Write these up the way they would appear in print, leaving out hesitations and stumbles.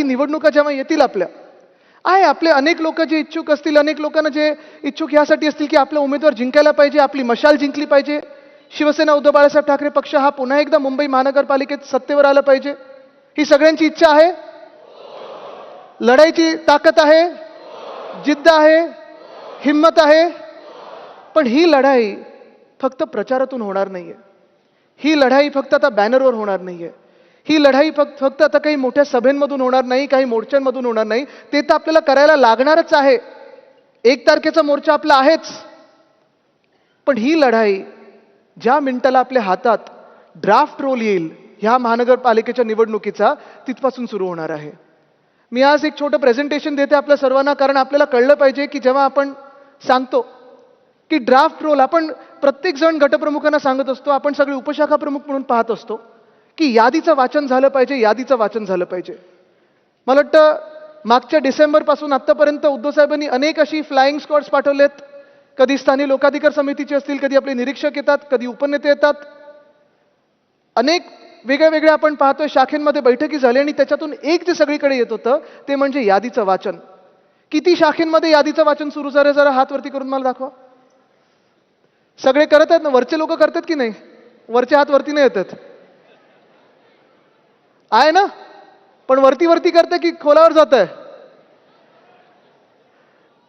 निवडणुका जेव्हा येतील आपल्या आहे, आपले अनेक लोक जे इच्छुक असतील, अनेक लोकांना जे इच्छुक यासाठी असतील की आपला उमेदवार जिंकायला पाहिजे, आपली मशाल जिंकली पाहिजे, शिवसेना उद्धव बाळासाहेब ठाकरे पक्ष हा पुन्हा एकदा मुंबई महानगरपालिकेत सत्तेवर आला पाहिजे, ही सगळ्यांची इच्छा आहे. लढाईची ताकद आहे, जिद्द आहे, हिम्मत आहे. पण ही लढाई फक्त प्रचारातून होणार नाहीये. ही लढाई फक्त आता बॅनरवर होणार नाहीये. ही लढाई फक्त आता काही मोठ्या सभेंमधून होणार नाही, काही मोर्चांमधून होणार नाही. ते तर आपल्याला करायला लागणारच आहे. 1 तारखेचा मोर्चा आपला आहेच. पण ही लढाई ज्या मिनिटाला आपल्या हातात ड्राफ्ट रोल येईल ह्या महानगरपालिकेच्या निवडणुकीचा, तिथपासून सुरू होणार आहे. मी आज एक छोटं प्रेझेंटेशन देते आपल्या सर्वांना, कारण आपल्याला कळलं पाहिजे की जेव्हा आपण सांगतो की ड्राफ्ट रोल, आपण प्रत्येक जण गटप्रमुखांना सांगत असतो, आपण सगळे उपशाखा प्रमुख म्हणून पाहत असतो की यादीचं वाचन झालं पाहिजे, यादीचं वाचन झालं पाहिजे. मला वाटतं मागच्या डिसेंबरपासून आत्तापर्यंत उद्धव साहेबांनी अनेक अशी फ्लाइंग स्क्वॉड्स पाठवलेत. कधी स्थानिक लोकाधिकार समितीचे असतील, कधी आपले निरीक्षक येतात, कधी उपनेते येतात. अनेक वेगळ्या वेगळ्या आपण पाहतोय शाखेंमध्ये बैठकी झाली, आणि त्याच्यातून एक जे सगळीकडे येत होतं ते म्हणजे यादीचं वाचन. किती शाखेंमध्ये यादीचं वाचन सुरू झालं, जरा हात वरती करून मला दाखवा. सगळे करत आहेत ना? वरचे लोक करतात की नाही? वरचे हात वरती नाही येतात आहे ना? पण वरती वरती करते की खोलावर जात आहे?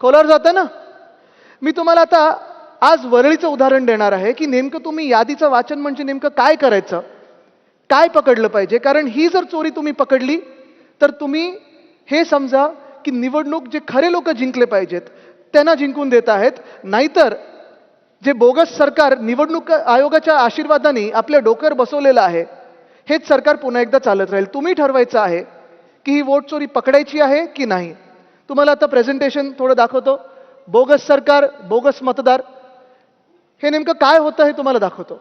खोलावर जातं ना. मी तुम्हाला आता आज वरळीचं उदाहरण देणार आहे की नेमकं तुम्ही यादीचं वाचन म्हणजे नेमकं काय करायचं, काय पकडलं पाहिजे. कारण ही जर चोरी तुम्ही पकडली तर तुम्ही हे समजा की निवडणूक जे खरे लोक जिंकले पाहिजेत त्यांना जिंकून देत आहेत. नाहीतर जे बोगस सरकार निवडणूक आयोगाच्या आशीर्वादाने आपल्या डोक्यावर बसवलेलं आहे, हेच सरकार पुन्हा एकदा चालत राहील. तुम्ही ठरवायचं आहे की ही वोट चोरी पकडायची आहे की नाही. तुम्हाला आता प्रेझेंटेशन थोडं दाखवतो. बोगस सरकार, बोगस मतदार, हे नेमकं काय होतं हे तुम्हाला दाखवतो.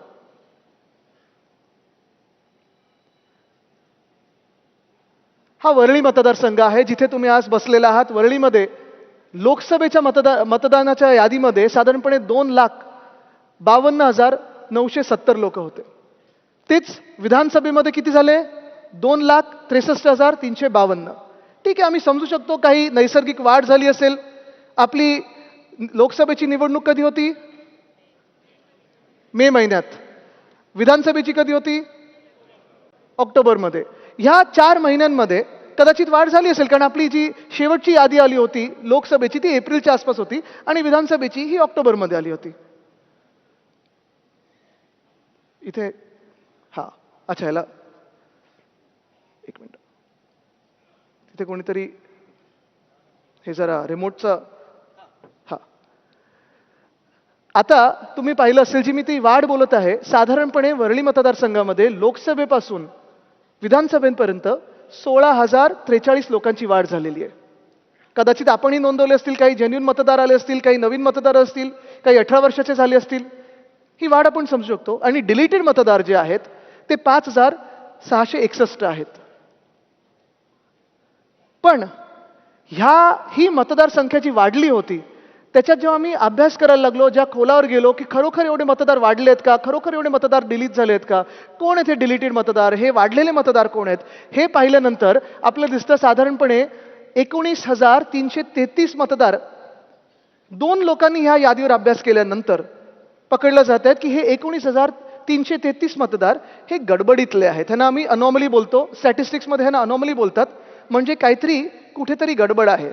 हा वरळी मतदारसंघ आहे जिथे तुम्ही आज बसलेला आहात. वरळीमध्ये लोकसभेच्या मतदानाच्या यादीमध्ये साधारणपणे 2,52,970 लोक होते. तेच विधानसभेमध्ये किती झाले? 2,63,352. ठीक आहे, आम्ही समजू शकतो काही नैसर्गिक वाढ झाली असेल. आपली लोकसभेची निवडणूक कधी होती? मे महिन्यात. विधानसभेची कधी होती? ऑक्टोबरमध्ये. ह्या 4 महिन्यांमध्ये कदाचित वाढ झाली असेल, कारण आपली जी शेवटची यादी आली होती लोकसभेची ती एप्रिलच्या आसपास होती आणि विधानसभेची ही ऑक्टोबरमध्ये आली होती. इथे हा अच्छा, ह्याला एक मिनिट, तिथे कोणीतरी हे जरा रिमोटचं. हा, आता तुम्ही पाहिलं असेल जी मी ती वाढ बोलत आहे, साधारणपणे वरळी मतदारसंघामध्ये लोकसभेपासून विधानसभेपर्यंत 16,043 लोकांची वाढ झालेली आहे. कदाचित आपणही नोंदवले असतील, काही जेन्युइन मतदार आले असतील, काही नवीन मतदार असतील, काही 18 वर्षाचे झाले असतील. ही वाढ आपण समजू शकतो. आणि डिलीटेड मतदार जे आहेत ते 5,661 आहेत. पण ही मतदारसंख्या जी वाढली होती त्याच्यात जेव्हा मी अभ्यास करायला लागलो, ज्या खोलावर गेलो की खरोखर एवढे मतदार वाढलेत का, खरोखर एवढे मतदार डिलीट झालेत का, कोण आहेत हे डिलीटेड मतदार, हे वाढलेले मतदार कोण आहेत, हे पाहिल्यानंतर आपल्याला दिसतं साधारणपणे 19,333 मतदार 2 लोकांनी ह्या यादीवर अभ्यास केल्यानंतर पकडलं जात आहेत की हे 19,333 मतदार हे गडबडीतले आहेत. ह्यांना आम्ही अनॉमली बोलतो, स्टॅटिस्टिक्समध्ये ह्यांना अनॉमली बोलतात. म्हणजे काहीतरी कुठेतरी गडबड आहे.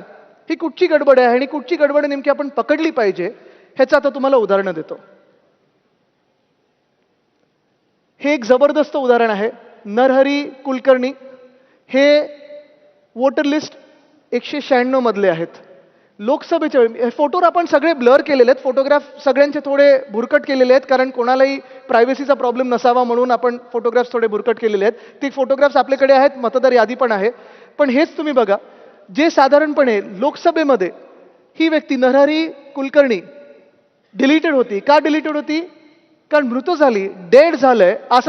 ही कुठची गडबड आहे आणि कुठची गडबड नेमकी आपण पकडली पाहिजे ह्याचं आता तुम्हाला उदाहरणं देतो. हे एक जबरदस्त उदाहरण आहे. नरहरी कुलकर्णी हे वोटर लिस्ट 196 मधले आहेत. लोकसभेचे फोटोवर आपण सगळे ब्लर केलेले आहेत. फोटोग्राफ सगळ्यांचे थोडे भुरकट केलेले आहेत, कारण कोणालाही प्रायव्हसीचा प्रॉब्लेम नसावा म्हणून आपण फोटोग्राफ्स थोडे भुरकट केलेले आहेत. ते फोटोग्राफ्स आपल्याकडे आहेत, मतदार यादी पण आहे. पण हेच तुम्ही बघा, जे साधारणपणे लोकसभेमध्ये ही व्यक्ती नरहरी कुलकर्णी डिलीटेड होती. का डिलीटेड होती? कारण मृत झाली, डेड झालंय असं